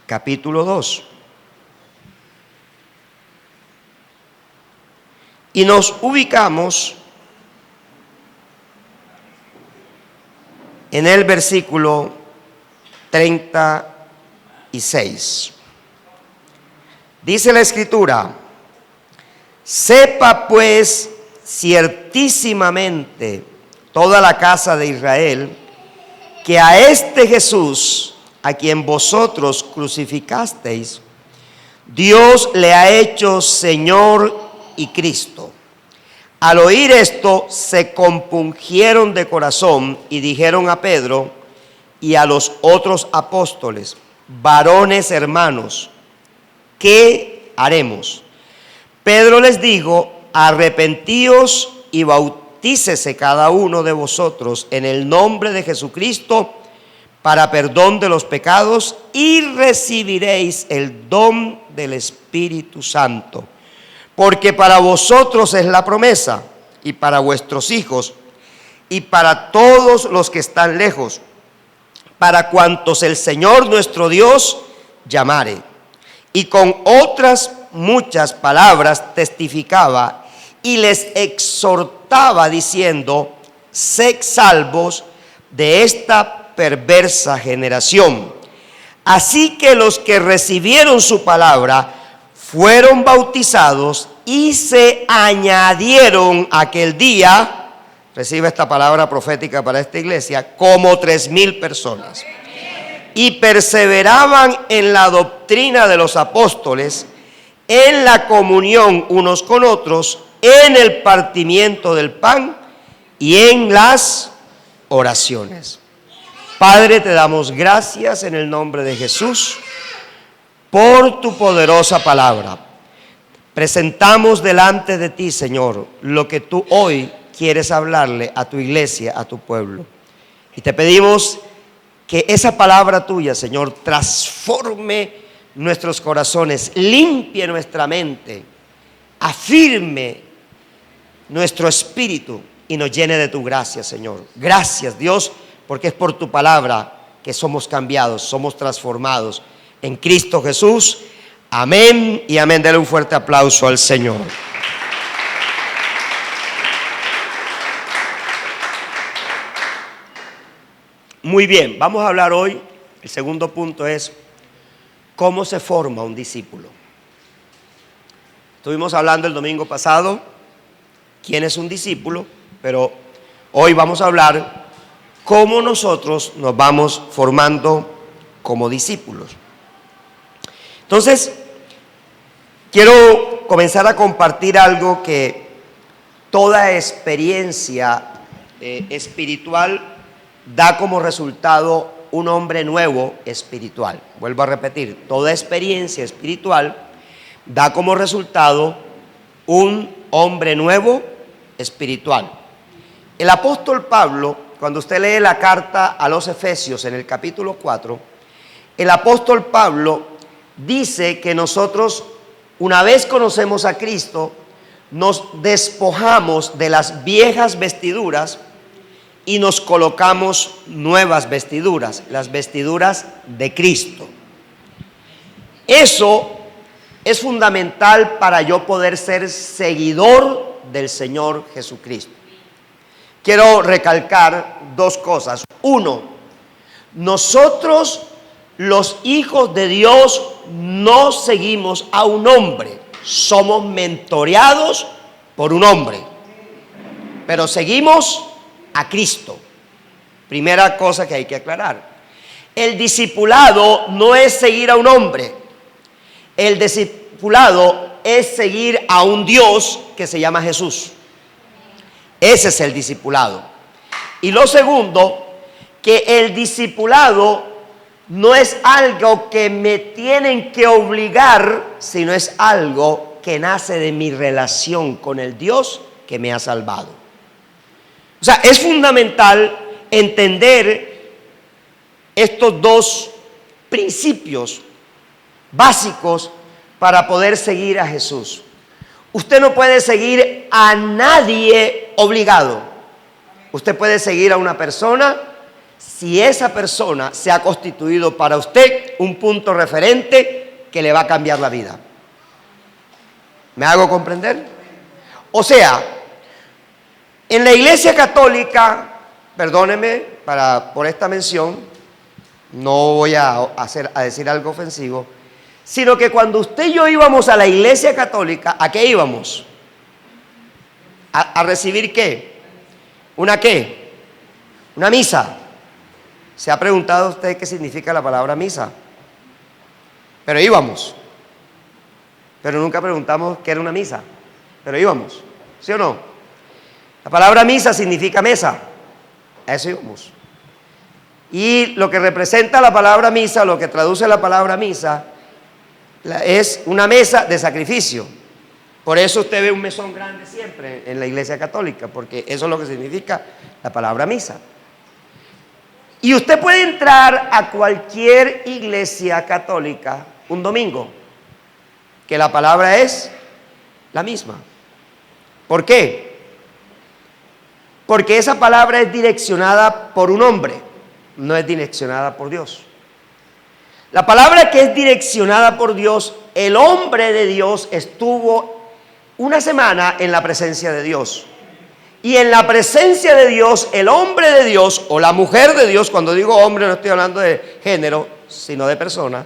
capítulo 2. Y nos ubicamos en el versículo 36. Dice la Escritura: sepa pues ciertísimamente toda la casa de Israel que a este Jesús, a quien vosotros crucificasteis, Dios le ha hecho Señor y Cristo. Al oír esto, se compungieron de corazón y dijeron a Pedro y a los otros apóstoles: varones hermanos, ¿qué haremos? Pedro les dijo: arrepentíos y bautícese cada uno de vosotros en el nombre de Jesucristo para perdón de los pecados, y recibiréis el don del Espíritu Santo. Porque para vosotros es la promesa, y para vuestros hijos, y para todos los que están lejos, para cuantos el Señor nuestro Dios llamare. Y con otras muchas palabras testificaba y les exhortaba diciendo: sed salvos de esta perversa generación. Así que los que recibieron su palabra fueron bautizados y se añadieron aquel día, recibe esta palabra profética para esta iglesia, como 3,000 personas. Y perseveraban en la doctrina de los apóstoles, en la comunión unos con otros, en el partimiento del pan y en las oraciones. Padre, te damos gracias en el nombre de Jesús por tu poderosa palabra. Presentamos delante de ti, Señor, lo que tú hoy quieres hablarle a tu iglesia, a tu pueblo. Y te pedimos que esa palabra tuya, Señor, transforme nuestros corazones, limpie nuestra mente, afirme nuestro espíritu y nos llene de tu gracia, Señor. Gracias, Dios, porque es por tu palabra que somos cambiados, somos transformados en Cristo Jesús. Amén y amén. Dele un fuerte aplauso al Señor. Muy bien, vamos a hablar hoy, el segundo punto es ¿cómo se forma un discípulo? Estuvimos hablando el domingo pasado quién es un discípulo, pero hoy vamos a hablar cómo nosotros nos vamos formando como discípulos. Entonces, quiero comenzar a compartir algo que toda experiencia espiritual da como resultado un hombre nuevo espiritual. Vuelvo a repetir, toda experiencia espiritual da como resultado un hombre nuevo espiritual. El apóstol Pablo, cuando usted lee la carta a los Efesios en el capítulo 4, el apóstol Pablo dice que nosotros, una vez conocemos a Cristo, nos despojamos de las viejas vestiduras y nos colocamos nuevas vestiduras, las vestiduras de Cristo. Eso es fundamental para yo poder ser seguidor del Señor Jesucristo. Quiero recalcar dos cosas. Uno, nosotros los hijos de Dios no seguimos a un hombre, somos mentoreados por un hombre, pero seguimos a Cristo. Primera cosa que hay que aclarar. El discipulado no es seguir a un hombre. El discipulado es seguir a un Dios que se llama Jesús. Ese es el discipulado. Y lo segundo, que el discipulado no es algo que me tienen que obligar, sino es algo que nace de mi relación con el Dios que me ha salvado. O sea, es fundamental entender estos dos principios básicos para poder seguir a Jesús. Usted no puede seguir a nadie obligado. Usted puede seguir a una persona si esa persona se ha constituido para usted un punto referente que le va a cambiar la vida. ¿Me hago comprender? O sea, en la Iglesia Católica, perdóneme por esta mención, no voy a decir algo ofensivo, sino que cuando usted y yo íbamos a la Iglesia Católica, ¿a qué íbamos? ¿A recibir qué? ¿Una qué? Una misa. ¿Se ha preguntado usted qué significa la palabra misa? Pero íbamos. Pero nunca preguntamos qué era una misa. Pero íbamos. ¿Sí o no? La palabra misa significa mesa. A eso íbamos. Y lo que representa la palabra misa, lo que traduce la palabra misa, es una mesa de sacrificio. Por eso usted ve un mesón grande siempre en la Iglesia Católica, porque eso es lo que significa la palabra misa. Y usted puede entrar a cualquier iglesia católica un domingo, que la palabra es la misma. ¿Por qué? Porque esa palabra es direccionada por un hombre, no es direccionada por Dios. La palabra que es direccionada por Dios, el hombre de Dios estuvo una semana en la presencia de Dios. Y en la presencia de Dios, el hombre de Dios o la mujer de Dios, cuando digo hombre no estoy hablando de género, sino de persona,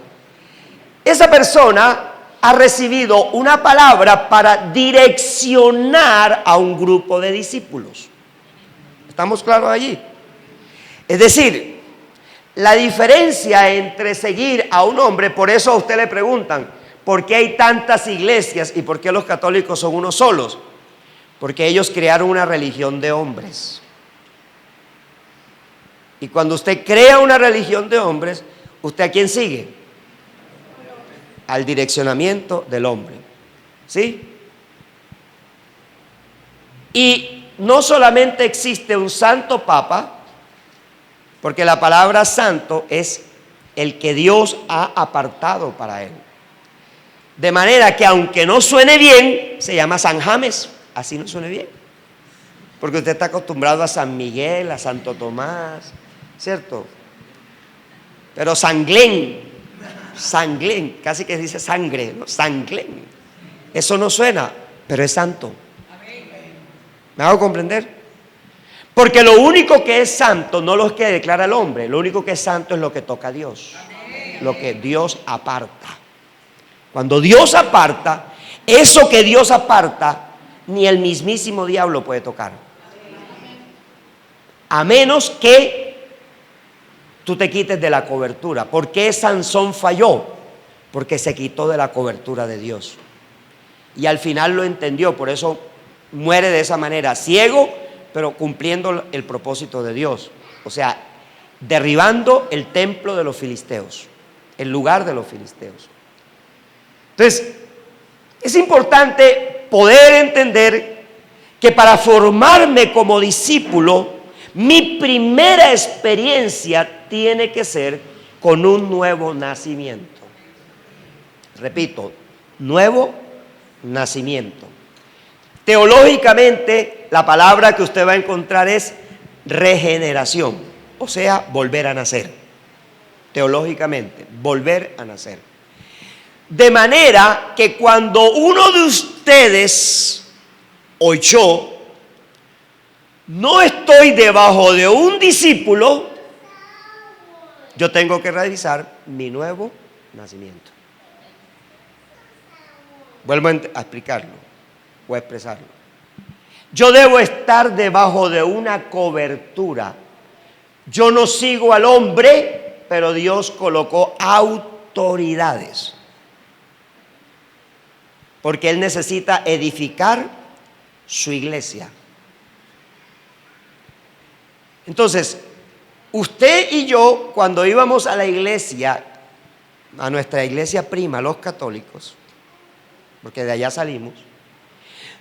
esa persona ha recibido una palabra para direccionar a un grupo de discípulos. ¿Estamos claros allí? Es decir, la diferencia entre seguir a un hombre, por eso a usted le preguntan, ¿por qué hay tantas iglesias y por qué los católicos son unos solos? Porque ellos crearon una religión de hombres. Y cuando usted crea una religión de hombres, ¿usted a quién sigue? Al direccionamiento del hombre. ¿Sí? Y no solamente existe un santo papa, porque la palabra santo es el que Dios ha apartado para él. De manera que aunque no suene bien, se llama San James. Así no suene bien, porque usted está acostumbrado a San Miguel, a Santo Tomás, ¿cierto? Pero San Glen, casi que dice sangre, ¿no? San Glen, eso no suena, pero es santo. ¿Me hago comprender? Porque lo único que es santo no lo que declara el hombre, lo único que es santo es lo que toca a Dios, lo que Dios aparta. Cuando Dios aparta, eso que Dios aparta, ni el mismísimo diablo puede tocar. A menos que tú te quites de la cobertura. ¿Por qué Sansón falló? Porque se quitó de la cobertura de Dios. Y al final lo entendió, por eso muere de esa manera, ciego, pero cumpliendo el propósito de Dios. O sea, derribando el templo de los filisteos, el lugar de los filisteos. Entonces, es importante poder entender que para formarme como discípulo, mi primera experiencia tiene que ser con un nuevo nacimiento. Repito, nuevo nacimiento. Teológicamente, la palabra que usted va a encontrar es regeneración, o sea, volver a nacer. Teológicamente, volver a nacer. De manera que cuando uno de ustedes o yo no estoy debajo de un discípulo, yo tengo que realizar mi nuevo nacimiento. Vuelvo a explicarlo o a expresarlo. Yo debo estar debajo de una cobertura. Yo no sigo al hombre, pero Dios colocó autoridades. Porque Él necesita edificar su iglesia. Entonces, usted y yo, cuando íbamos a la iglesia, a nuestra iglesia prima, los católicos, porque de allá salimos,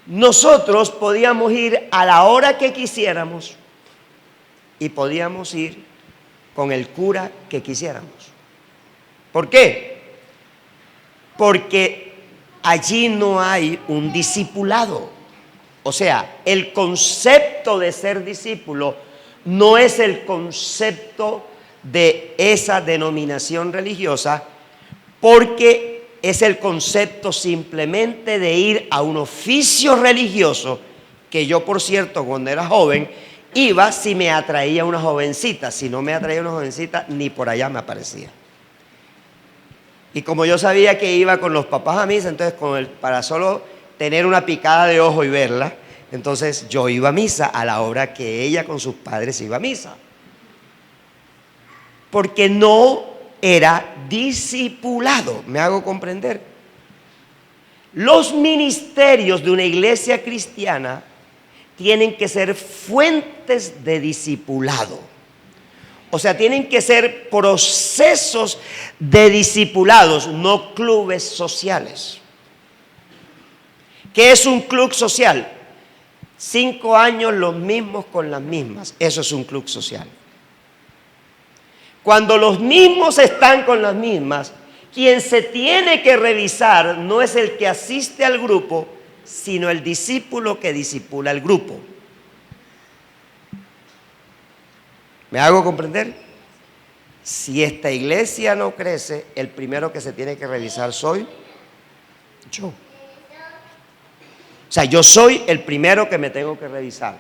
nosotros podíamos ir a la hora que quisiéramos y podíamos ir con el cura que quisiéramos. ¿Por qué? Porque allí no hay un discipulado. O sea, el concepto de ser discípulo no es el concepto de esa denominación religiosa, porque es el concepto simplemente de ir a un oficio religioso, que yo, por cierto, cuando era joven, iba si me atraía una jovencita. Si no me atraía una jovencita, ni por allá me aparecía. Y como yo sabía que iba con los papás a misa, entonces para solo tener una picada de ojo y verla, entonces yo iba a misa a la hora que ella con sus padres iba a misa. Porque no era discipulado, me hago comprender. Los ministerios de una iglesia cristiana tienen que ser fuentes de discipulado. O sea, tienen que ser procesos de discipulados, no clubes sociales. ¿Qué es un club social? 5 años los mismos con las mismas. Eso es un club social. Cuando los mismos están con las mismas, quien se tiene que revisar no es el que asiste al grupo, sino el discípulo que discipula al grupo. ¿Me hago comprender? Si esta iglesia no crece, el primero que se tiene que revisar soy yo. O sea, yo soy el primero que me tengo que revisar.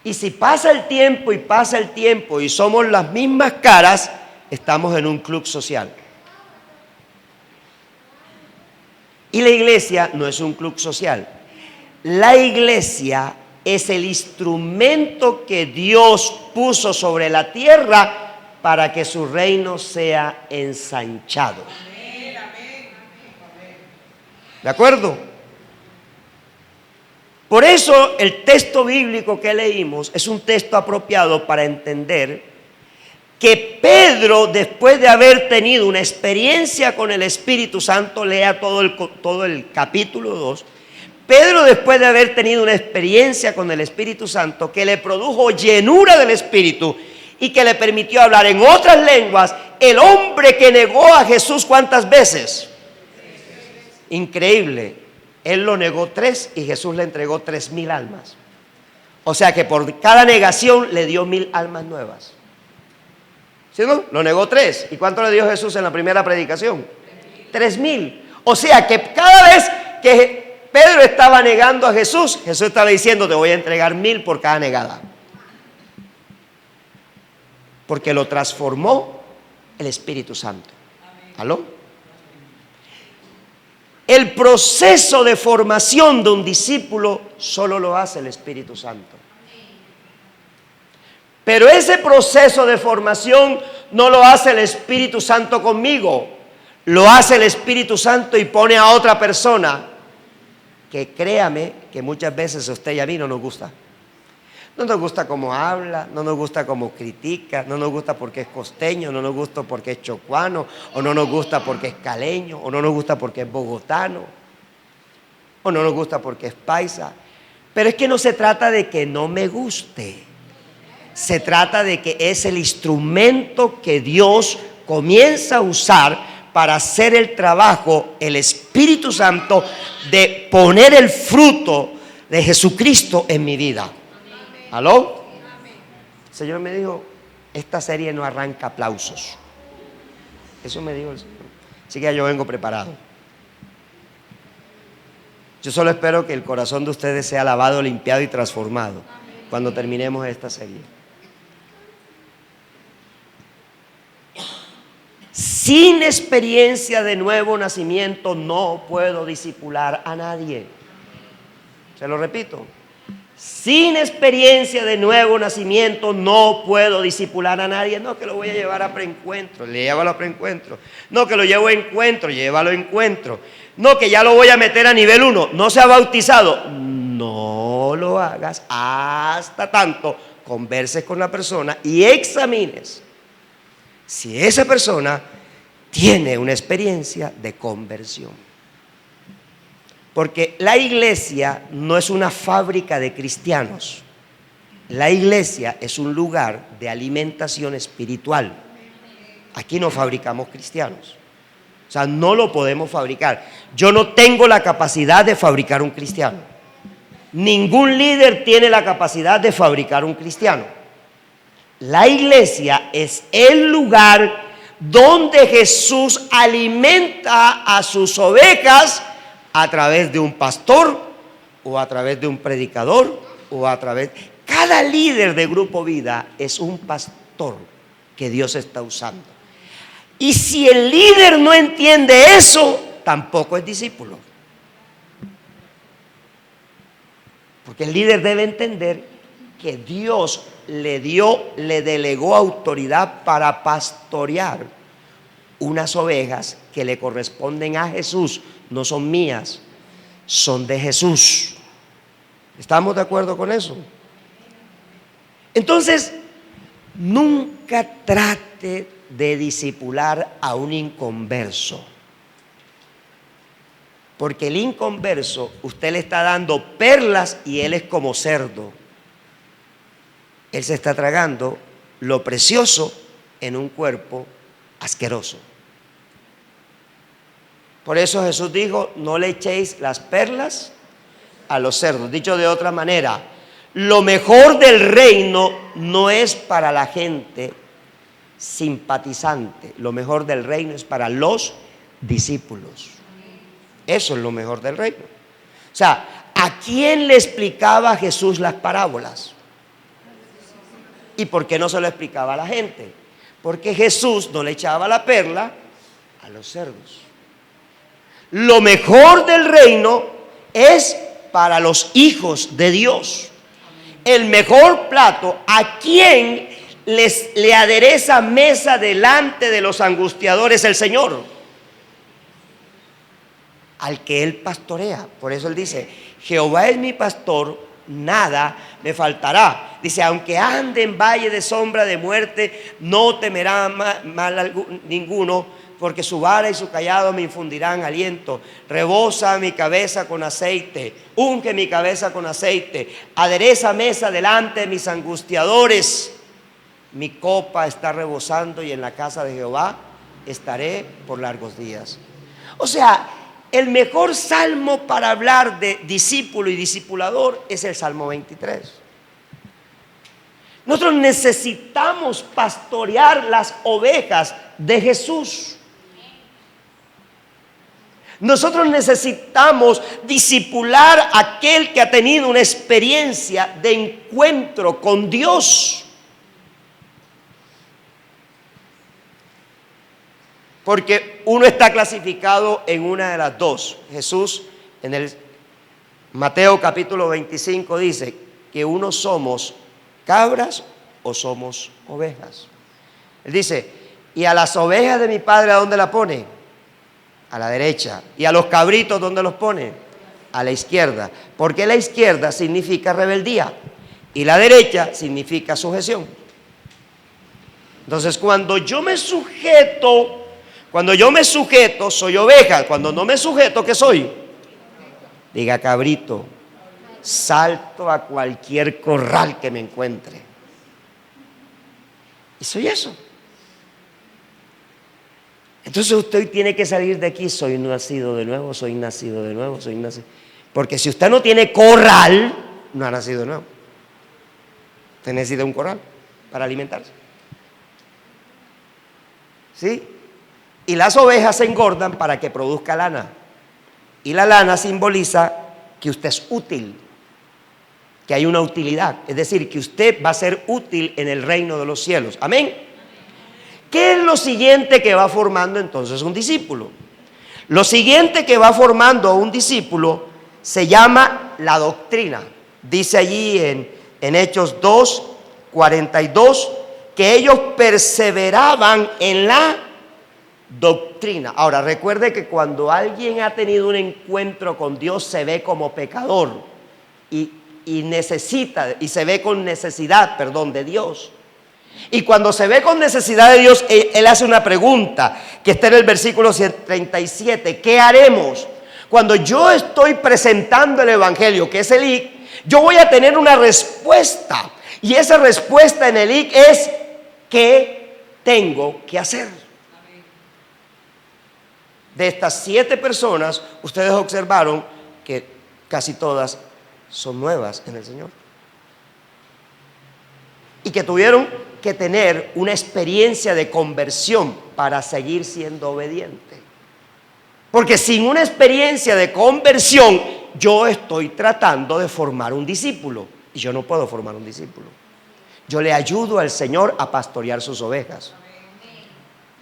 Y si pasa el tiempo y somos las mismas caras, estamos en un club social. Y la iglesia no es un club social. La iglesia es el instrumento que Dios puso sobre la tierra para que su reino sea ensanchado. ¿De acuerdo? Por eso el texto bíblico que leímos es un texto apropiado para entender que Pedro, después de haber tenido una experiencia con el Espíritu Santo, lea todo el capítulo 2, Pedro, después de haber tenido una experiencia con el Espíritu Santo que le produjo llenura del Espíritu y que le permitió hablar en otras lenguas, el hombre que negó a Jesús, ¿cuántas veces? Increíble. Él lo negó 3 y Jesús le entregó 3,000 almas. O sea que por cada negación le dio 1,000 almas nuevas. ¿Sí o no? Lo negó 3. ¿Y cuánto le dio Jesús en la primera predicación? 3,000. O sea que cada vez que Pedro estaba negando a Jesús, Jesús estaba diciendo: te voy a entregar 1,000 por cada negada. Porque lo transformó el Espíritu Santo. ¿Aló? El proceso de formación de un discípulo solo lo hace el Espíritu Santo. Pero ese proceso de formación no lo hace el Espíritu Santo conmigo. Lo hace el Espíritu Santo y pone a otra persona que, créame, que muchas veces a usted y a mí no nos gusta. No nos gusta cómo habla, no nos gusta cómo critica, no nos gusta porque es costeño, no nos gusta porque es chocuano, o no nos gusta porque es caleño, o no nos gusta porque es bogotano, o no nos gusta porque es paisa. Pero es que no se trata de que no me guste, se trata de que es el instrumento que Dios comienza a usar para hacer el trabajo, el Espíritu Santo, de poner el fruto de Jesucristo en mi vida. ¿Aló? El Señor me dijo: esta serie no arranca aplausos. Eso me dijo el Señor. Así que yo vengo preparado. Yo solo espero que el corazón de ustedes sea lavado, limpiado y transformado cuando terminemos esta serie. Sin experiencia de nuevo nacimiento no puedo discipular a nadie. Se lo repito. Sin experiencia de nuevo nacimiento no puedo discipular a nadie. No, que lo voy a llevar a preencuentro, llévalo a preencuentro. No, que lo llevo a encuentro, llévalo a encuentro. No, que ya lo voy a meter a nivel 1, no se ha bautizado. No lo hagas hasta tanto converses con la persona y examines si esa persona tiene una experiencia de conversión. Porque la iglesia no es una fábrica de cristianos. La iglesia es un lugar de alimentación espiritual. Aquí no fabricamos cristianos. O sea, no lo podemos fabricar. Yo no tengo la capacidad de fabricar un cristiano. Ningún líder tiene la capacidad de fabricar un cristiano. La iglesia es el lugar donde Jesús alimenta a sus ovejas a través de un pastor o a través de un predicador o a través... Cada líder de Grupo Vida es un pastor que Dios está usando. Y si el líder no entiende eso, tampoco es discípulo. Porque el líder debe entender que Dios le delegó autoridad para pastorear unas ovejas que le corresponden a Jesús. No son mías, son de Jesús. ¿Estamos de acuerdo con eso? Entonces, nunca trate de discipular a un inconverso. Porque el inconverso, usted le está dando perlas y él es como cerdo. Él se está tragando lo precioso en un cuerpo asqueroso. Por eso Jesús dijo, no le echéis las perlas a los cerdos. Dicho de otra manera, lo mejor del reino no es para la gente simpatizante. Lo mejor del reino es para los discípulos. Eso es lo mejor del reino. O sea, ¿a quién le explicaba Jesús las parábolas? ¿Y por qué no se lo explicaba a la gente? Porque Jesús no le echaba la perla a los cerdos. Lo mejor del reino es para los hijos de Dios. El mejor plato, ¿a quién le adereza mesa delante de los angustiadores el Señor? Al que Él pastorea. Por eso Él dice, Jehová es mi pastor, nada me faltará. Dice, aunque ande en valle de sombra de muerte, no temerá mal ninguno, porque su vara y su cayado me infundirán aliento. Rebosa mi cabeza con aceite, unge mi cabeza con aceite, adereza mesa delante de mis angustiadores. Mi copa está rebosando y en la casa de Jehová estaré por largos días. O sea, el mejor salmo para hablar de discípulo y discipulador es el Salmo 23. Nosotros necesitamos pastorear las ovejas de Jesús. Nosotros necesitamos discipular a aquel que ha tenido una experiencia de encuentro con Dios. Porque uno está clasificado en una de las dos. Jesús en el Mateo capítulo 25 dice que uno somos cabras o somos ovejas. Él dice, y a las ovejas de mi padre, ¿a dónde la pone? A la derecha. Y a los cabritos, ¿dónde los pone? A la izquierda. Porque la izquierda significa rebeldía y la derecha significa sujeción. Entonces, cuando yo me sujeto, soy oveja. Cuando no me sujeto, ¿qué soy? Diga cabrito. Salto a cualquier corral que me encuentre. Y soy eso. Entonces usted tiene que salir de aquí. Soy nacido de nuevo, soy nacido de nuevo, soy nacido. Porque si usted no tiene corral, no ha nacido de nuevo. Usted necesita un corral para alimentarse. ¿Sí? Y las ovejas se engordan para que produzca lana. Y la lana simboliza que usted es útil, que hay una utilidad. Es decir, que usted va a ser útil en el reino de los cielos. Amén. ¿Qué es lo siguiente que va formando entonces un discípulo? Lo siguiente que va formando un discípulo se llama la doctrina. Dice allí en Hechos 2:42 que ellos perseveraban en la doctrina. Ahora, recuerde que cuando alguien ha tenido un encuentro con Dios se ve como pecador y necesita, y se ve con necesidad, de Dios. Y cuando se ve con necesidad de Dios, él hace una pregunta que está en el versículo 37. ¿Qué haremos? Cuando yo estoy presentando el evangelio, que es el IC, yo voy a tener una respuesta. Y esa respuesta en el IC es: ¿qué tengo que hacer? De estas 7 personas, ustedes observaron que casi todas son nuevas en el Señor. Y que tuvieron que tener una experiencia de conversión para seguir siendo obediente. Porque sin una experiencia de conversión, yo estoy tratando de formar un discípulo. Y yo no puedo formar un discípulo. Yo le ayudo al Señor a pastorear sus ovejas.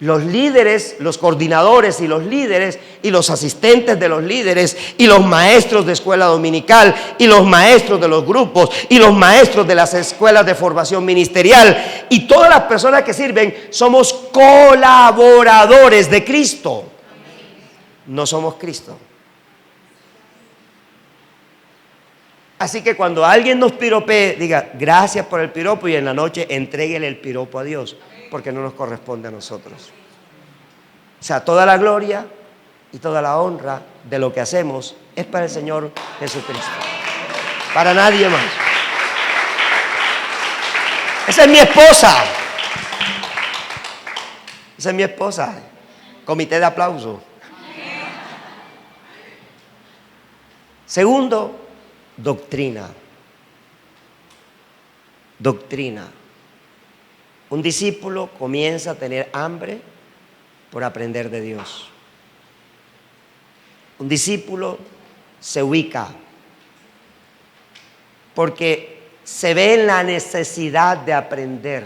Los líderes, los coordinadores y los líderes y los asistentes de los líderes y los maestros de escuela dominical y los maestros de los grupos y los maestros de las escuelas de formación ministerial y todas las personas que sirven somos colaboradores de Cristo. No somos Cristo. Así que cuando alguien nos piropee, diga gracias por el piropo y en la noche entréguele el piropo a Dios, porque no nos corresponde a nosotros. O sea, toda la gloria y toda la honra de lo que hacemos es para el Señor Jesucristo, para nadie más. Esa es mi esposa. Esa es mi esposa. Comité de aplauso. Segundo, doctrina. Doctrina. Un discípulo comienza a tener hambre por aprender de Dios. Un discípulo se ubica porque se ve en la necesidad de aprender.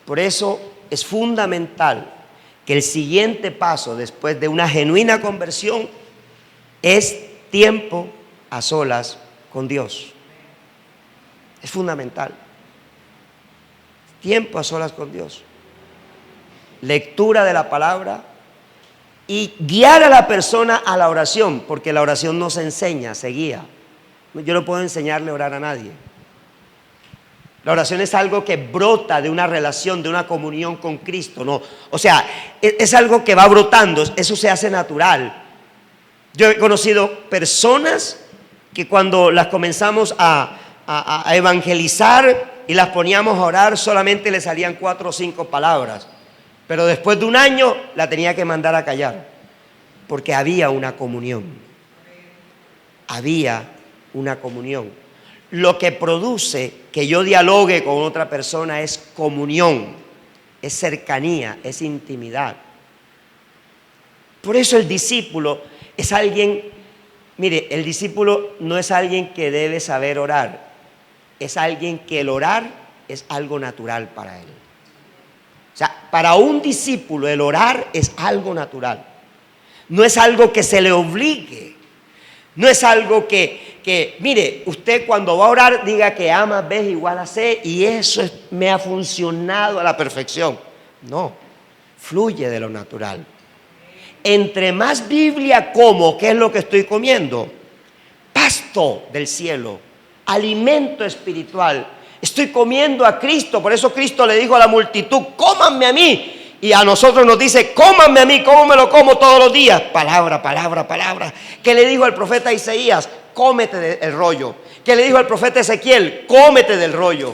Por eso es fundamental que el siguiente paso después de una genuina conversión es tiempo a solas con Dios. Es fundamental. Tiempo a solas con Dios. Lectura de la palabra y guiar a la persona a la oración, porque la oración no se enseña, se guía. Yo no puedo enseñarle a orar a nadie. La oración es algo que brota de una relación, de una comunión con Cristo, ¿no? O sea, es algo que va brotando, eso se hace natural. Yo he conocido personas que cuando las comenzamos a evangelizar y las poníamos a orar, solamente le salían 4 o 5 palabras. Pero después de un año la tenía que mandar a callar, porque había una comunión. Había una comunión. Lo que produce que yo dialogue con otra persona es comunión, es cercanía, es intimidad. Por eso el discípulo es alguien, mire, el discípulo no es alguien que debe saber orar, es alguien que el orar es algo natural para él. O sea, para un discípulo el orar es algo natural. No es algo que se le obligue. No es algo que mire, usted cuando va a orar diga que A más B es igual a C y eso me ha funcionado a la perfección. No, fluye de lo natural. Entre más Biblia como, ¿qué es lo que estoy comiendo? Pasto del cielo, alimento espiritual. Estoy comiendo a Cristo, por eso Cristo le dijo a la multitud, cómanme a mí. Y a nosotros nos dice, cómanme a mí, ¿cómo me lo como todos los días? Palabra, palabra, palabra. ¿Qué le dijo al profeta Isaías? Cómete el rollo. ¿Qué le dijo al profeta Ezequiel? Cómete del rollo.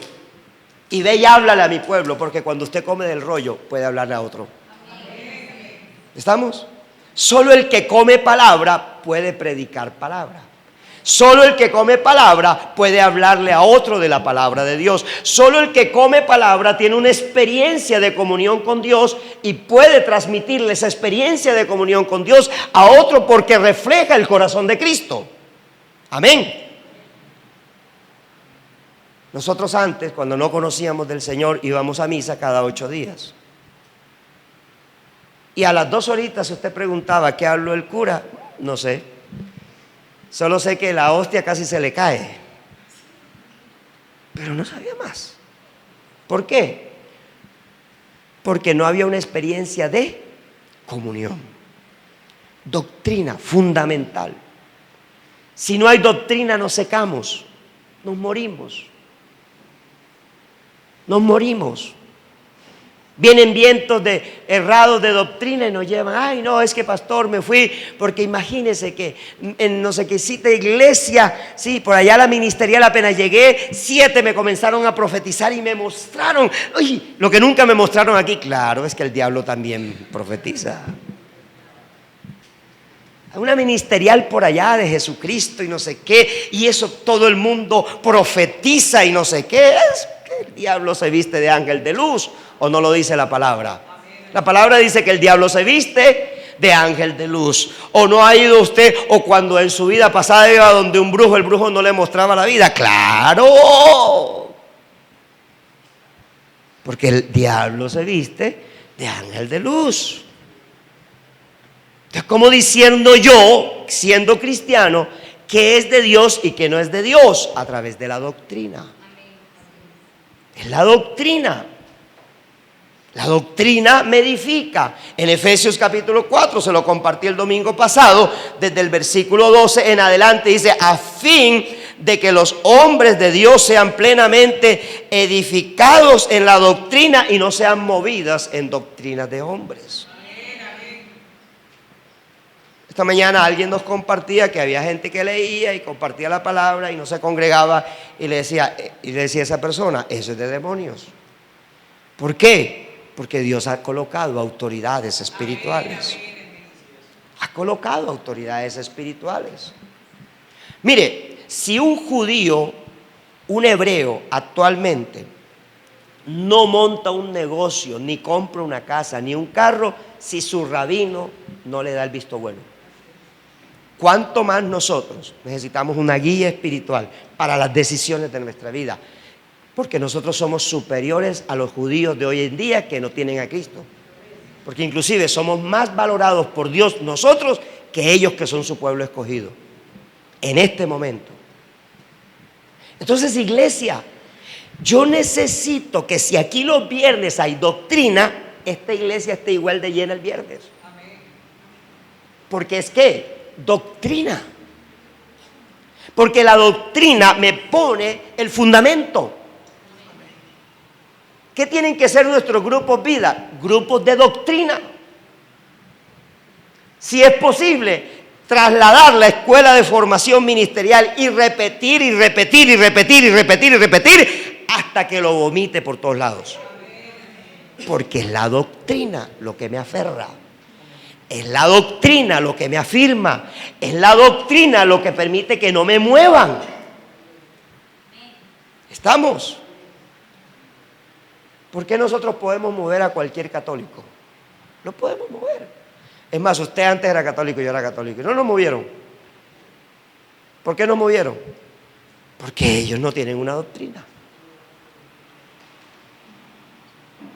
Y ve y háblale a mi pueblo, porque cuando usted come del rollo, puede hablarle a otro. ¿Estamos? Solo el que come palabra puede predicar palabra. Solo el que come palabra puede hablarle a otro de la palabra de Dios. Solo el que come palabra tiene una experiencia de comunión con Dios y puede transmitirle esa experiencia de comunión con Dios a otro porque refleja el corazón de Cristo. Amén. Nosotros antes, cuando no conocíamos del Señor, íbamos a misa cada 8 días. Y a las 2 horitas usted preguntaba, ¿qué habló el cura? No sé. Solo sé que la hostia casi se le cae. Pero no sabía más. ¿Por qué? Porque no había una experiencia de comunión. Doctrina fundamental. Si no hay doctrina nos secamos, nos morimos. Nos morimos. Vienen vientos errados de doctrina y nos llevan, ay no, es que pastor me fui, porque imagínese que en no sé qué cita iglesia, sí, por allá la ministerial apenas llegué, 7 me comenzaron a profetizar y me mostraron, uy, lo que nunca me mostraron aquí, claro, es que el diablo también profetiza. una ministerial por allá de Jesucristo y no sé qué, y eso todo el mundo profetiza y no sé qué. Es que el diablo se viste de ángel de luz, ¿o no lo dice la palabra? La palabra dice que el diablo se viste de ángel de luz. ¿O no ha ido usted, o cuando en su vida pasada iba donde un brujo, el brujo no le mostraba la vida? ¡Claro! Porque el diablo se viste de ángel de luz. Es como diciendo yo, siendo cristiano, que es de Dios y que no es de Dios, a través de la doctrina. Es la doctrina. La doctrina me edifica. En Efesios capítulo 4, se lo compartí el domingo pasado, desde el versículo 12 en adelante, dice: a fin de que los hombres de Dios sean plenamente edificados en la doctrina y no sean movidas en doctrinas de hombres. Esta mañana alguien nos compartía que había gente que leía y compartía la palabra y no se congregaba, y le decía a esa persona: eso es de demonios. ¿Por qué? Porque Dios ha colocado autoridades espirituales. Ha colocado autoridades espirituales. Mire, si un judío, un hebreo actualmente no monta un negocio, ni compra una casa, ni un carro, si su rabino no le da el visto bueno, ¿cuánto más nosotros necesitamos una guía espiritual para las decisiones de nuestra vida? Porque nosotros somos superiores a los judíos de hoy en día que no tienen a Cristo. Porque inclusive somos más valorados por Dios nosotros que ellos, que son su pueblo escogido en este momento. Entonces, iglesia, yo necesito que si aquí los viernes hay doctrina, esta iglesia esté igual de llena el viernes. Porque es que doctrina. Porque la doctrina me pone el fundamento. ¿Qué tienen que ser nuestros grupos vida? Grupos de doctrina. Si es posible, trasladar la escuela de formación ministerial y repetir y repetir y repetir y repetir y repetir hasta que lo vomite por todos lados. Porque es la doctrina lo que me aferra. Es la doctrina lo que me afirma. Es la doctrina lo que permite que no me muevan. ¿Estamos? ¿Por qué nosotros podemos mover a cualquier católico? Lo podemos mover. Es más, usted antes era católico y yo era católico. No nos movieron. ¿Por qué nos movieron? Porque ellos no tienen una doctrina.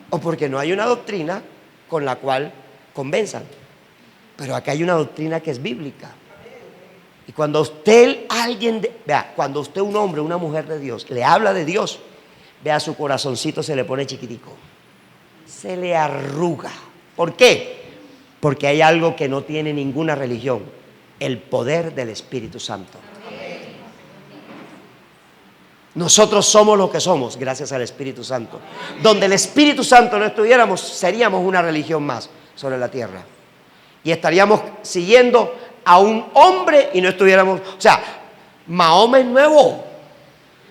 O porque no hay una doctrina con la cual convenzan. Pero acá hay una doctrina que es bíblica. Y cuando usted, cuando usted, un hombre, una mujer de Dios, le habla de Dios, vea, su corazoncito se le pone chiquitico. Se le arruga. ¿Por qué? Porque hay algo que no tiene ninguna religión: el poder del Espíritu Santo. Nosotros somos lo que somos gracias al Espíritu Santo. Donde el Espíritu Santo no estuviéramos, seríamos una religión más sobre la tierra. Y estaríamos siguiendo a un hombre y no estuviéramos... O sea, Mahoma es nuevo.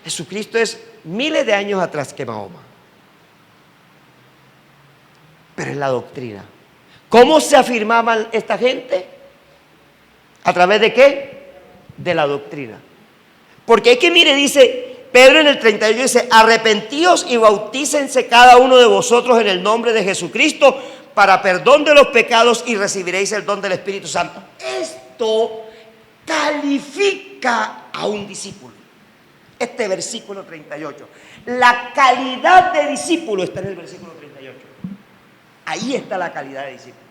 Jesucristo es miles de años atrás que Mahoma. Pero es la doctrina. ¿Cómo se afirmaban esta gente? ¿A través de qué? De la doctrina. Porque es que, mire, dice Pedro en el 38, dice: arrepentíos y bautícense cada uno de vosotros en el nombre de Jesucristo para perdón de los pecados y recibiréis el don del Espíritu Santo. Esto califica a un discípulo. Este versículo 38. La calidad de discípulo está en el versículo 38. Ahí está la calidad de discípulo.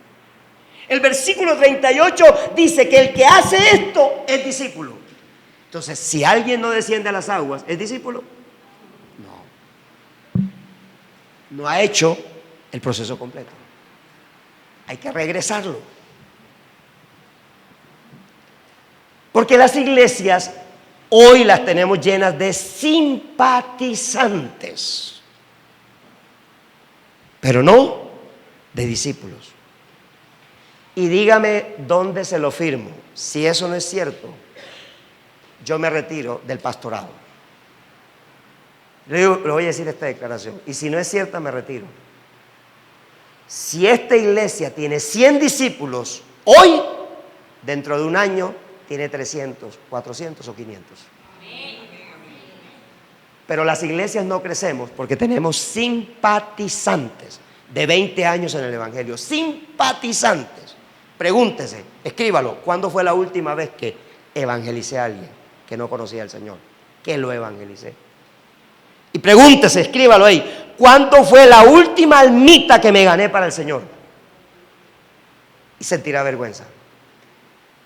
El versículo 38 dice que el que hace esto es discípulo. Entonces, si alguien no desciende a las aguas, ¿es discípulo? No. No ha hecho el proceso completo. Hay que regresarlo. Porque las iglesias hoy las tenemos llenas de simpatizantes, pero no de discípulos. Y dígame dónde se lo firmo. Si eso no es cierto, yo me retiro del pastorado. Le voy a decir esta declaración. Y si no es cierta, me retiro. Si esta iglesia tiene 100 discípulos hoy, Dentro de un año tiene 300, 400 o 500. Pero las iglesias no crecemos porque tenemos simpatizantes de 20 años en el evangelio. Simpatizantes. Pregúntese, escríbalo, ¿cuándo fue la última vez que evangelicé a alguien que no conocía al Señor? ¿Qué lo evangelicé? Y pregúntese, escríbalo ahí, ¿cuándo fue la última almita que me gané para el Señor? Y sentirá vergüenza.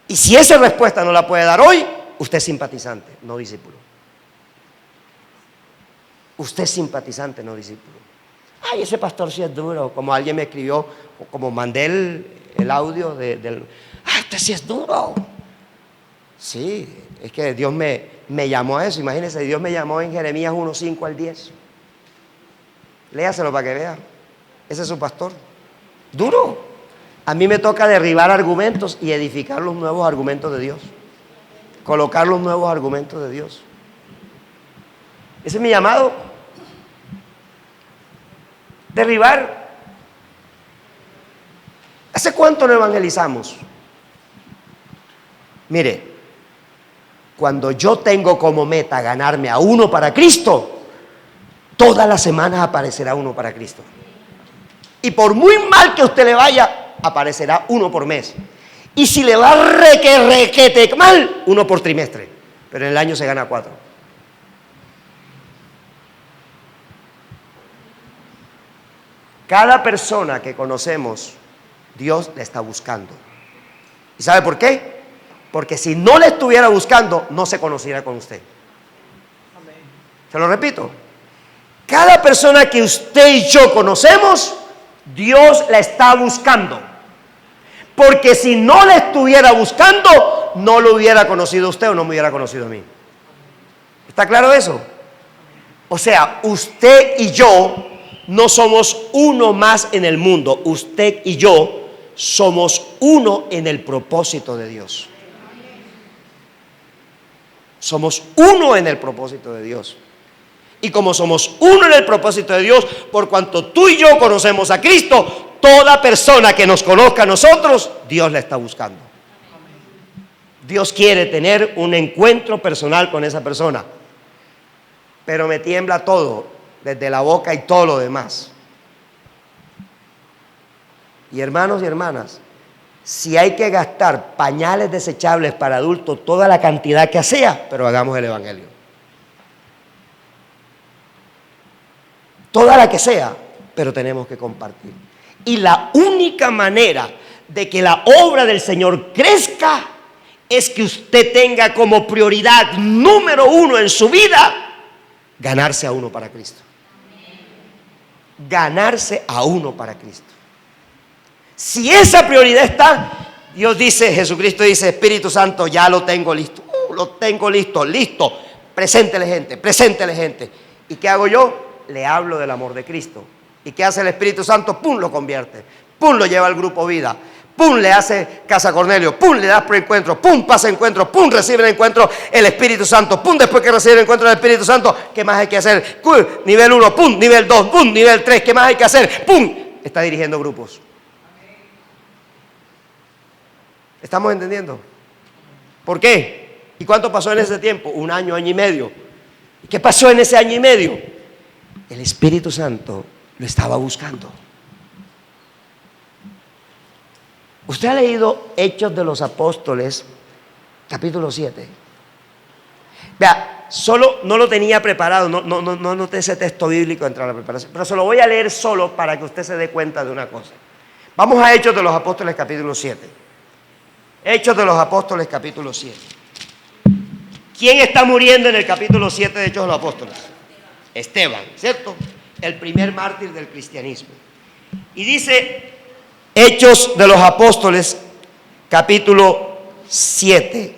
Y si esa respuesta no la puede dar hoy, usted es simpatizante, no discípulo. Usted es simpatizante, no discípulo. Ay, ese pastor sí es duro. Como alguien me escribió, como mandé el audio del... Ay, este sí es duro. Sí, es que Dios me llamó a eso. Imagínense, Dios me llamó en Jeremías 1:5 al 10. Léaselo para que vea. Ese es su pastor. Duro. A mí me toca derribar argumentos y edificar los nuevos argumentos de Dios. Colocar los nuevos argumentos de Dios. Ese es mi llamado. Derribar. ¿Hace cuánto no evangelizamos? Mire, cuando yo tengo como meta ganarme a uno para Cristo, todas las semanas aparecerá uno para Cristo. Y por muy mal que a usted le vaya, aparecerá uno por mes. Y si le va requete mal, uno por trimestre. Pero en el año se gana 4. Cada persona que conocemos, Dios la está buscando. ¿Y sabe por qué? Porque si no la estuviera buscando, no se conociera con usted. Se lo repito. Cada persona que usted y yo conocemos, Dios la está buscando. Porque si no la estuviera buscando, no lo hubiera conocido usted o no me hubiera conocido a mí. ¿Está claro eso? O sea, usted y yo no somos uno más en el mundo. Usted y yo somos uno en el propósito de Dios. Somos uno en el propósito de Dios. Y como somos uno en el propósito de Dios, por cuanto tú y yo conocemos a Cristo, toda persona que nos conozca a nosotros, Dios la está buscando. Dios quiere tener un encuentro personal con esa persona. Pero me tiembla todo, desde la boca y todo lo demás. Y hermanos y hermanas, si hay que gastar pañales desechables para adultos, toda la cantidad que sea, pero hagamos el evangelio. Toda la que sea, pero tenemos que compartir. Y la única manera de que la obra del Señor crezca es que usted tenga como prioridad número 1 en su vida ganarse a uno para Cristo. Ganarse a uno para Cristo. Si esa prioridad está, Dios dice, Jesucristo dice, Espíritu Santo, ya lo tengo listo. Lo tengo listo, listo. Preséntele gente. ¿Y qué hago yo? Le hablo del amor de Cristo. ¿Y qué hace el Espíritu Santo? ¡Pum! Lo convierte. ¡Pum! Lo lleva al grupo vida. ¡Pum! Le hace Casa Cornelio. ¡Pum! Le da preencuentro. ¡Pum! Pasa encuentro. ¡Pum! Recibe el encuentro el Espíritu Santo. ¡Pum! Después que recibe el encuentro del Espíritu Santo, ¿qué más hay que hacer? Nivel 1, ¡pum! Nivel 2, ¡pum! Nivel 3, ¿qué más hay que hacer? ¡Pum! Está dirigiendo grupos. ¿Estamos entendiendo? ¿Por qué? ¿Y cuánto pasó en ese tiempo? 1 año, año y medio. ¿Y qué pasó en ese año y medio? El Espíritu Santo lo estaba buscando. Usted ha leído Hechos de los Apóstoles, capítulo 7. Vea, solo no lo tenía preparado, no noté ese texto bíblico entre la preparación, pero se lo voy a leer solo para que usted se dé cuenta de una cosa. Vamos a Hechos de los Apóstoles, capítulo 7. Hechos de los Apóstoles, capítulo 7. ¿Quién está muriendo en el capítulo 7 de Hechos de los Apóstoles? Esteban, ¿cierto? El primer mártir del cristianismo. Y dice Hechos de los Apóstoles, capítulo 7,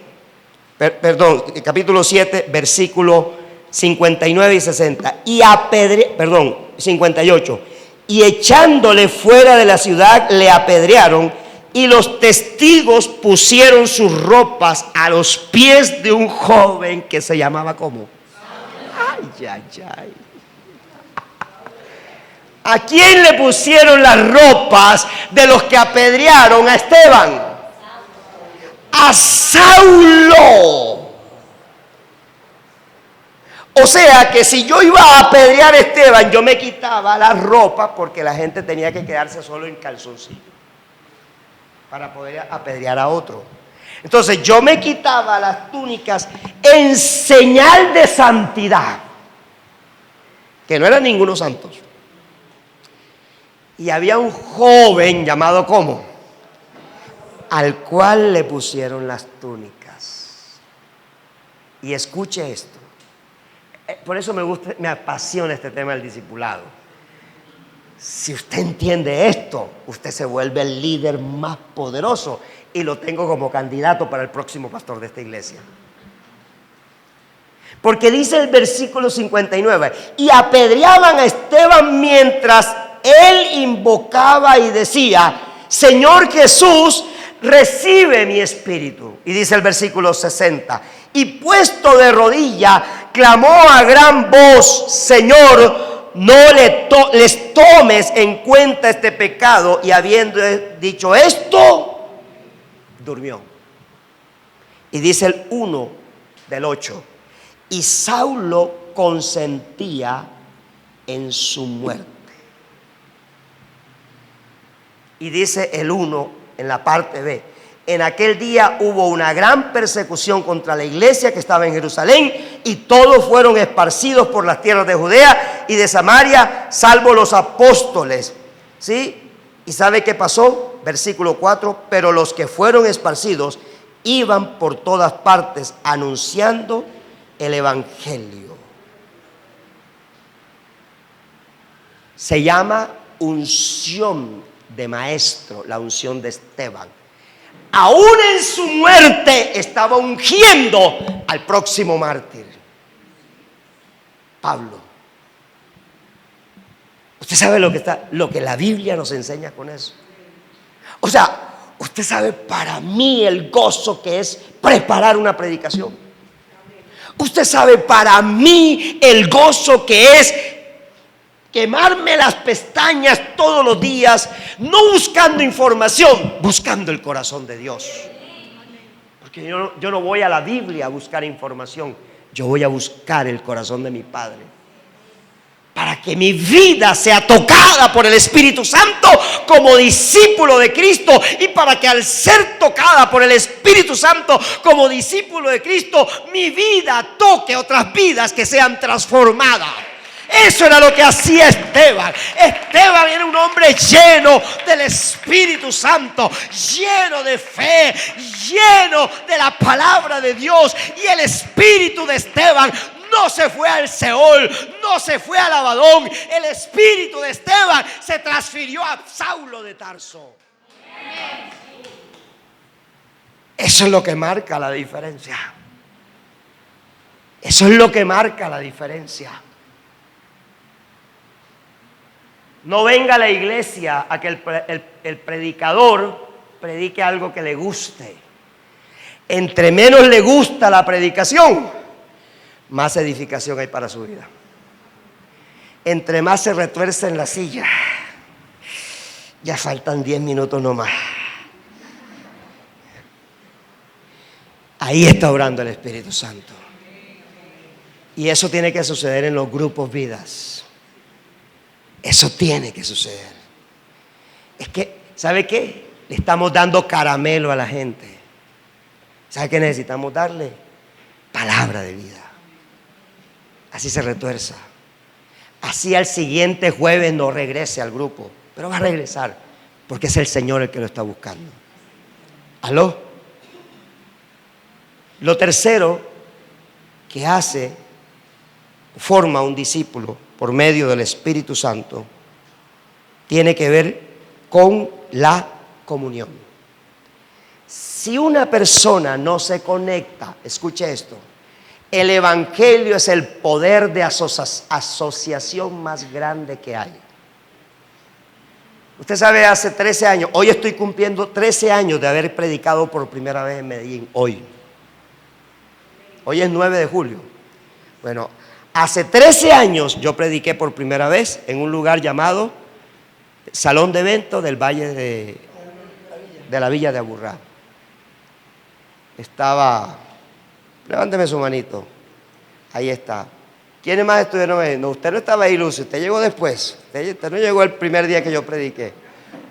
capítulo 7, versículo 59 y 60. 58. Y echándole fuera de la ciudad, le apedrearon, y los testigos pusieron sus ropas a los pies de un joven que se llamaba ¿cómo? Ay. ¿A quién le pusieron las ropas de los que apedrearon a Esteban? a Saulo. O sea que si yo iba a apedrear a Esteban, yo me quitaba la ropa porque la gente tenía que quedarse solo en calzoncillo para poder apedrear a otro. Entonces yo me quitaba las túnicas en señal de santidad, que no eran ningunos santos. Y había un joven llamado ¿cómo? Al cual le pusieron las túnicas. Y escuche esto. Por eso me gusta, me apasiona este tema del discipulado. Si usted entiende esto, usted se vuelve el líder más poderoso, y lo tengo como candidato para el próximo pastor de esta iglesia. Porque dice el versículo 59, y apedreaban a Esteban mientras él invocaba y decía: Señor Jesús, recibe mi espíritu. Y dice el versículo 60, y puesto de rodilla, clamó a gran voz: Señor, no les tomes en cuenta este pecado. Y habiendo dicho esto, durmió. Y dice el 1 del 8, y Saulo consentía en su muerte. Y dice el 1 en la parte B, en aquel día hubo una gran persecución contra la iglesia que estaba en Jerusalén, y todos fueron esparcidos por las tierras de Judea y de Samaria, salvo los apóstoles. ¿Sí? ¿Y sabe qué pasó? Versículo 4, pero los que fueron esparcidos iban por todas partes anunciando el evangelio. Se llama unción de maestro, la unción de Esteban. Aún en su muerte estaba ungiendo al próximo mártir, Pablo. Usted sabe lo que la Biblia nos enseña con eso. O sea, usted sabe para mí el gozo que es preparar una predicación. Usted sabe para mí el gozo que es quemarme las pestañas todos los días, no buscando información, buscando el corazón de Dios. Porque yo no voy a la Biblia a buscar información, yo voy a buscar el corazón de mi Padre, para que mi vida sea tocada por el Espíritu Santo como discípulo de Cristo, y para que al ser tocada por el Espíritu Santo como discípulo de Cristo, mi vida toque otras vidas que sean transformadas. Eso era lo que hacía Esteban. Esteban era un hombre lleno del Espíritu Santo, lleno de fe, lleno de la palabra de Dios. Y el espíritu de Esteban no se fue al Seol, no se fue al Abadón. El espíritu de Esteban se transfirió a Saulo de Tarso. Eso es lo que marca la diferencia. Eso es lo que marca la diferencia. No venga a la iglesia a que el predicador predique algo que le guste. Entre menos le gusta la predicación, más edificación hay para su vida. Entre más se retuerce en la silla, ya faltan 10 minutos nomás. Ahí está obrando el Espíritu Santo. Y eso tiene que suceder en los grupos vidas. Eso tiene que suceder. Es que, ¿sabe qué? Le estamos dando caramelo a la gente. ¿Sabe qué necesitamos darle? Palabra de vida. Así se retuerza. Así al siguiente jueves no regrese al grupo, pero va a regresar, porque es el Señor el que lo está buscando. ¿Aló? Lo tercero que forma un discípulo por medio del Espíritu Santo, tiene que ver con la comunión. Si una persona no se conecta, escuche esto, el evangelio es el poder de asociación más grande que hay. Usted sabe, hace 13 años, hoy estoy cumpliendo 13 años de haber predicado por primera vez en Medellín, hoy es 9 de julio. Bueno, hace 13 años yo prediqué por primera vez en un lugar llamado Salón de Eventos del Valle de la Villa de Aburrá. estaba, levánteme su manito, ahí está. ¿Quiénes más estuvieron ahí? No, usted no estaba ahí, Lucio, usted llegó después, usted no llegó el primer día que yo prediqué,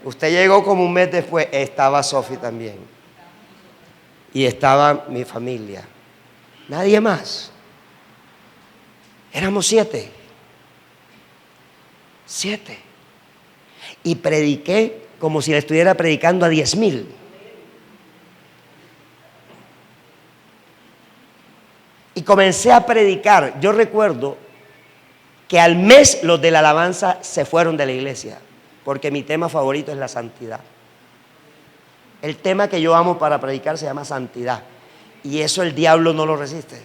usted llegó como un mes después. Estaba Sofi también, y estaba mi familia, nadie más. Éramos 7, y prediqué como si le estuviera predicando a 10,000. Y comencé a predicar. Yo recuerdo que al mes los de la alabanza se fueron de la iglesia, porque mi tema favorito es la santidad. El tema que yo amo para predicar se llama santidad, y eso el diablo no lo resiste.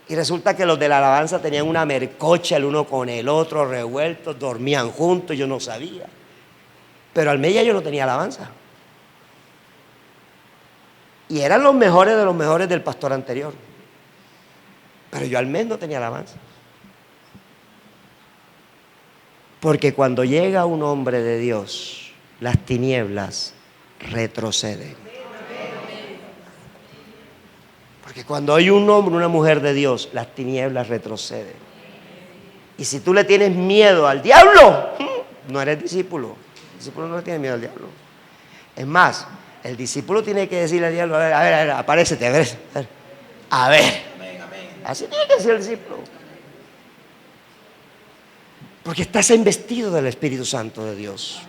Y resulta que los de la alabanza tenían una mercocha el uno con el otro, revueltos, dormían juntos, yo no sabía. Pero al mes ya yo no tenía alabanza. Y eran los mejores de los mejores del pastor anterior. Pero yo al mes no tenía alabanza. Porque cuando llega un hombre de Dios, las tinieblas retroceden. Porque cuando hay un hombre, una mujer de Dios, las tinieblas retroceden. Y si tú le tienes miedo al diablo, no eres discípulo. El discípulo no le tiene miedo al diablo. Es más, el discípulo tiene que decirle al diablo: a ver, apárece, a ver. Así tiene que decir el discípulo. Porque estás investido del Espíritu Santo de Dios.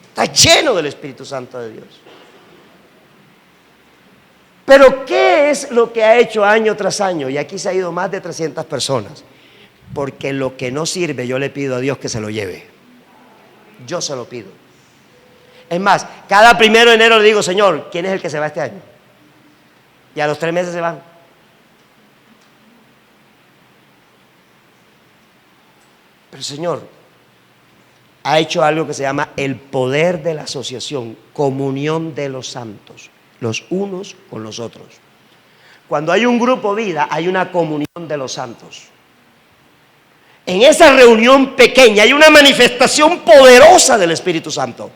Estás lleno del Espíritu Santo de Dios. Pero ¿qué es lo que ha hecho año tras año? Y aquí se ha ido más de 300 personas. Porque lo que no sirve, yo le pido a Dios que se lo lleve. Yo se lo pido. Es más, cada 1 de enero le digo: Señor, ¿quién es el que se va este año? Y a los 3 meses se van. Pero el Señor ha hecho algo que se llama el poder de la asociación, comunión de los santos, los unos con los otros. Cuando hay un grupo vida, hay una comunión de los santos. En esa reunión pequeña hay una manifestación poderosa del Espíritu Santo.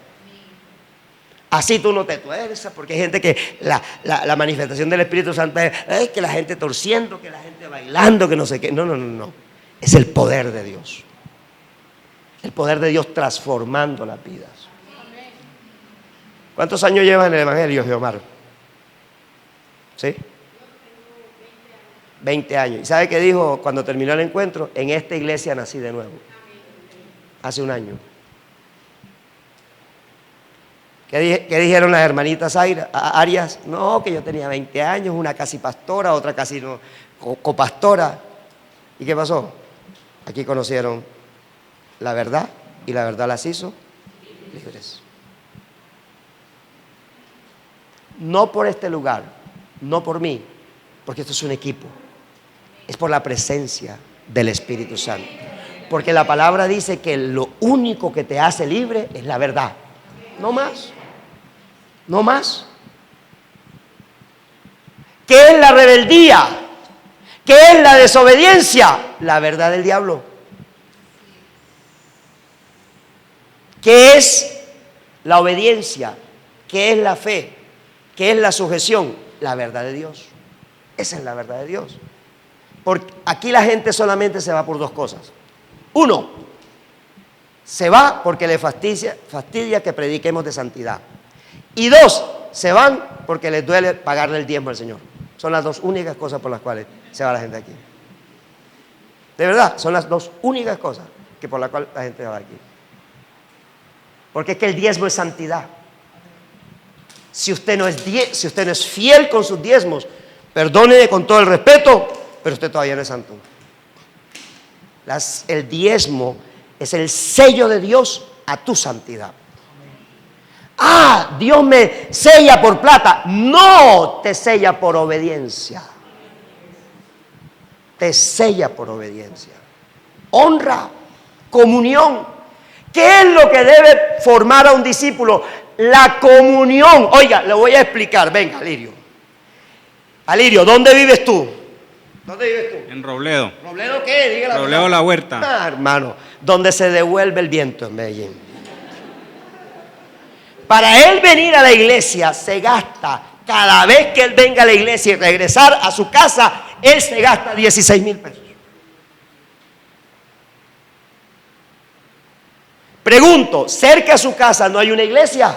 Así tú no te tuerzas, porque hay gente que la manifestación del Espíritu Santo es que la gente torciendo, que la gente bailando, que no sé qué. No. Es el poder de Dios. El poder de Dios transformando las vidas. ¿Cuántos años llevas en el Evangelio, Geomar? ¿Sí? 20 años. ¿Y sabe qué dijo cuando terminó el encuentro? En esta iglesia nací de nuevo. Hace un año. ¿Qué dijeron las hermanitas Arias? No, que yo tenía 20 años, una casi pastora, otra casi no, copastora. ¿Y qué pasó? Aquí conocieron la verdad, y la verdad las hizo libres. No por este lugar, no por mí, porque esto es un equipo. Es por la presencia del Espíritu Santo. Porque la palabra dice que lo único que te hace libre es la verdad. No más. No más. ¿Qué es la rebeldía? ¿Qué es la desobediencia? La verdad del diablo. ¿Qué es la obediencia? ¿Qué es la fe? ¿Qué es la sujeción? La verdad de Dios. Esa es la verdad de Dios. Porque aquí la gente solamente se va por 2 cosas. 1, se va porque le fastidia que prediquemos de santidad. Y 2, se van porque les duele pagarle el diezmo al Señor. Son las 2 únicas cosas por las cuales se va la gente aquí. De verdad, son las 2 únicas cosas por las cuales la gente va aquí. Porque es que el diezmo es santidad. Si usted no es fiel con sus diezmos, perdóneme con todo el respeto, pero usted todavía no es santo. El diezmo es el sello de Dios a tu santidad. Dios me sella por plata. No, te sella por obediencia. Te sella por obediencia. Honra, comunión. ¿Qué es lo que debe formar a un discípulo? La comunión. Oiga, le voy a explicar. Venga, Alirio. Alirio, ¿dónde vives tú? ¿Dónde vives tú? En Robledo. ¿Robledo qué? Dígala. Robledo La Huerta. Hermano, donde se devuelve el viento en Medellín. Para él venir a la iglesia se gasta Cada vez que él venga a la iglesia y regresar a su casa, él se gasta 16,000 pesos. Pregunto, ¿cerca a su casa no hay una iglesia?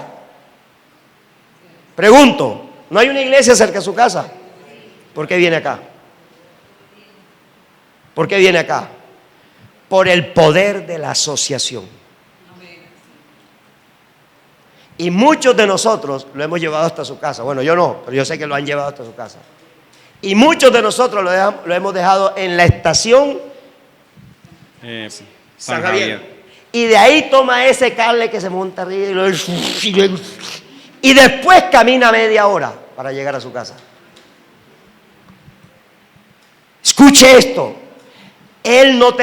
Pregunto, ¿no hay una iglesia cerca a su casa? ¿Por qué viene acá? ¿Por qué viene acá? Por el poder de la asociación. Y muchos de nosotros lo hemos llevado hasta su casa. Bueno, yo no, pero yo sé que lo han llevado hasta su casa. Y muchos de nosotros lo hemos dejado en la estación San Javier. Y de ahí toma ese cable que se monta arriba y después camina media hora para llegar a su casa. Escuche esto. Él no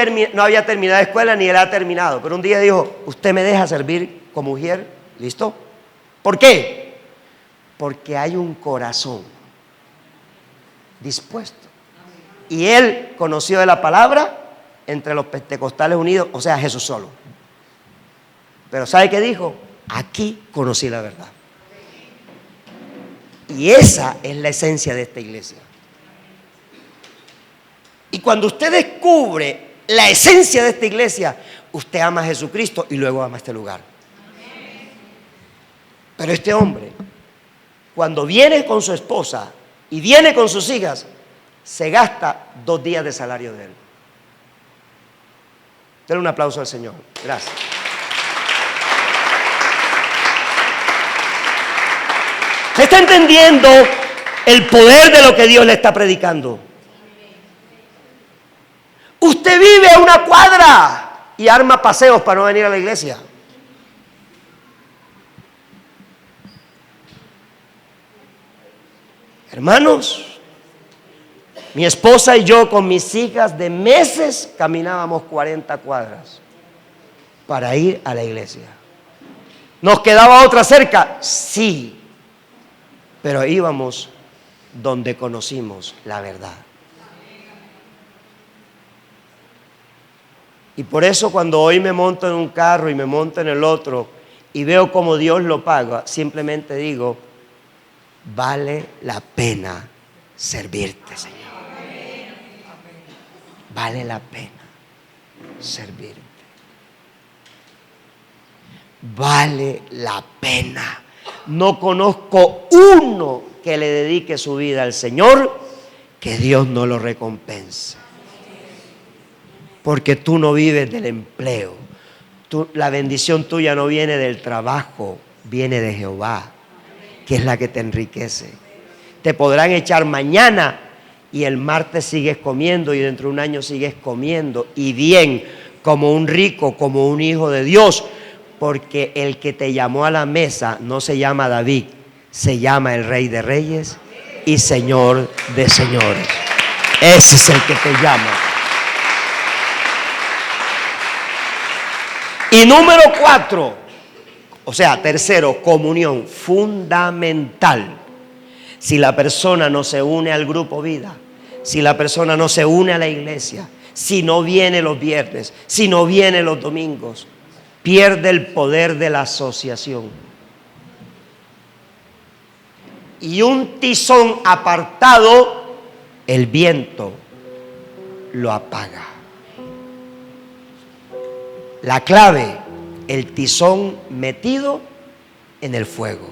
había terminado la escuela ni él ha terminado, pero un día dijo: ¿usted me deja servir como mujer? ¿Listo? ¿Por qué? Porque hay un corazón dispuesto. Y él conoció de la palabra entre los pentecostales unidos, o sea, Jesús solo. Pero ¿sabe qué dijo? Aquí conocí la verdad. Y esa es la esencia de esta iglesia. Y cuando usted descubre la esencia de esta iglesia, usted ama a Jesucristo y luego ama este lugar. Pero este hombre, cuando viene con su esposa y viene con sus hijas, se gasta 2 días de salario de él. Denle un aplauso al Señor. Gracias. ¿Se está entendiendo el poder de lo que Dios le está predicando? Usted vive a una cuadra y arma paseos para no venir a la iglesia. Hermanos, mi esposa y yo con mis hijas de meses caminábamos 40 cuadras para ir a la iglesia. ¿Nos quedaba otra cerca? Sí, pero íbamos donde conocimos la verdad. Y por eso cuando hoy me monto en un carro y me monto en el otro y veo cómo Dios lo paga, simplemente digo: vale la pena servirte, Señor. Vale la pena servirte. Vale la pena. No conozco uno que le dedique su vida al Señor que Dios no lo recompense. Porque tú no vives del empleo. La bendición tuya no viene del trabajo, viene de Jehová, que es la que te enriquece. Te podrán echar mañana y el martes sigues comiendo y dentro de un año sigues comiendo y bien, como un rico, como un hijo de Dios, porque el que te llamó a la mesa no se llama David, se llama el Rey de Reyes y Señor de Señores. Ese es el que te llama. Y número 4, o sea, tercero, comunión, fundamental. Si la persona no se une al grupo vida, si la persona no se une a la iglesia, si no viene los viernes, si no viene los domingos, pierde el poder de la asociación. Y un tizón apartado, el viento lo apaga. La clave, el tizón metido en el fuego.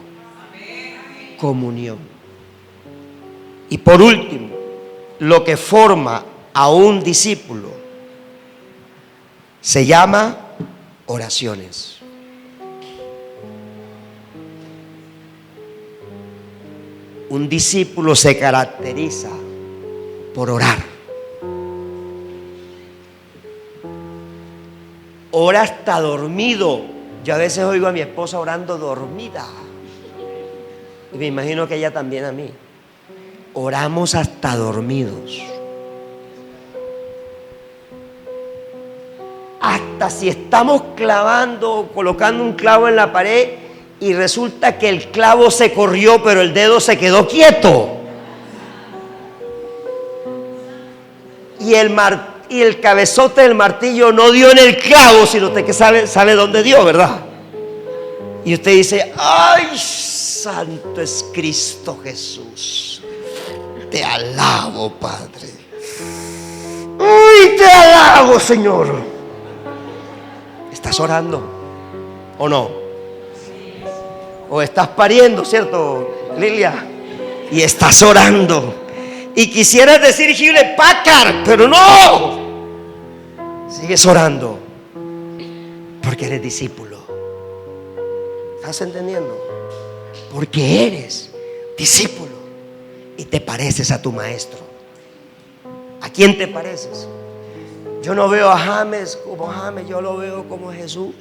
Comunión. Y por último, lo que forma a un discípulo se llama oraciones. Un discípulo se caracteriza por orar. Ora hasta dormido. Yo a veces oigo a mi esposa orando dormida. Y me imagino que ella también a mí. Oramos hasta dormidos. Hasta si estamos clavando, colocando un clavo en la pared y resulta que el clavo se corrió, pero el dedo se quedó quieto. Y el cabezote del martillo no dio en el clavo, sino usted que sabe dónde dio, ¿verdad? Y usted dice: ¡ay! santo es Cristo Jesús. Te alabo, Padre. ¡Uy, te alabo, Señor! ¿Estás orando o no? ¿O estás pariendo, cierto, Lilia? Y estás orando. Y quisieras decir Hewlett Packard, pero no. Sigues orando porque eres discípulo. ¿Estás entendiendo? Porque eres discípulo y te pareces a tu maestro. ¿A quién te pareces? Yo no veo a James como James, yo lo veo como Jesús.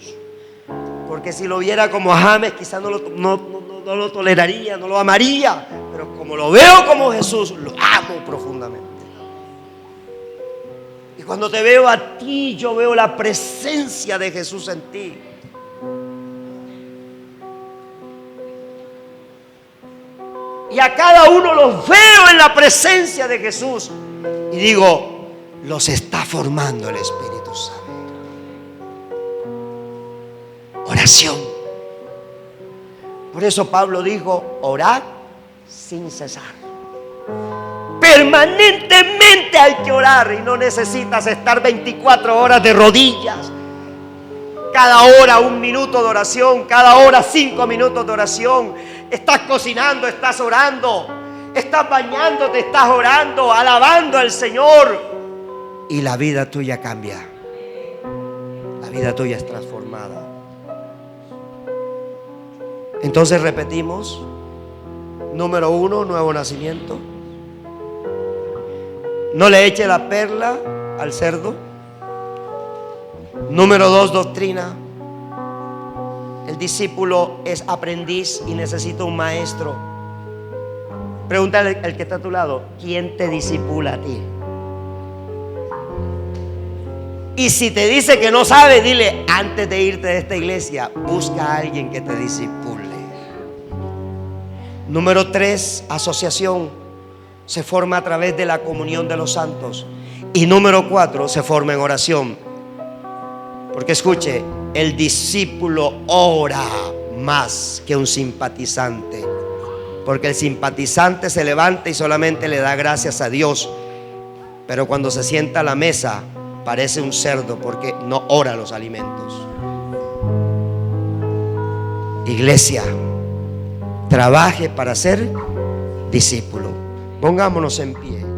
Porque si lo viera como James, quizás no lo toleraría, no lo amaría. Pero como lo veo como Jesús, lo amo profundamente. Y cuando te veo a ti, yo veo la presencia de Jesús en ti. Y a cada uno los veo en la presencia de Jesús. Y digo, los está formando el Espíritu Santo. Oración. Por eso Pablo dijo, orad sin cesar. Permanentemente hay que orar. Y no necesitas estar 24 horas de rodillas. Cada hora 1 minuto de oración. Cada hora 5 minutos de oración. Estás cocinando, estás orando. Estás bañándote, estás orando, alabando al Señor. Y la vida tuya cambia. La vida tuya es transformada. Entonces repetimos. Número 1, nuevo nacimiento. No le eche la perla al cerdo. Número 2, doctrina. El discípulo es aprendiz y necesita un maestro. Pregúntale al que está a tu lado, ¿quién te discipula a ti? Y si te dice que no sabe, dile, antes de irte de esta iglesia, busca a alguien que te discipule. Número 3, asociación. Se forma a través de la comunión de los santos. Y número 4, se forma en oración. Porque escuche, el discípulo ora más que un simpatizante. Porque el simpatizante se levanta y solamente le da gracias a Dios. Pero cuando se sienta a la mesa, parece un cerdo porque no ora los alimentos. Iglesia, trabaje para ser discípulo. Pongámonos en pie.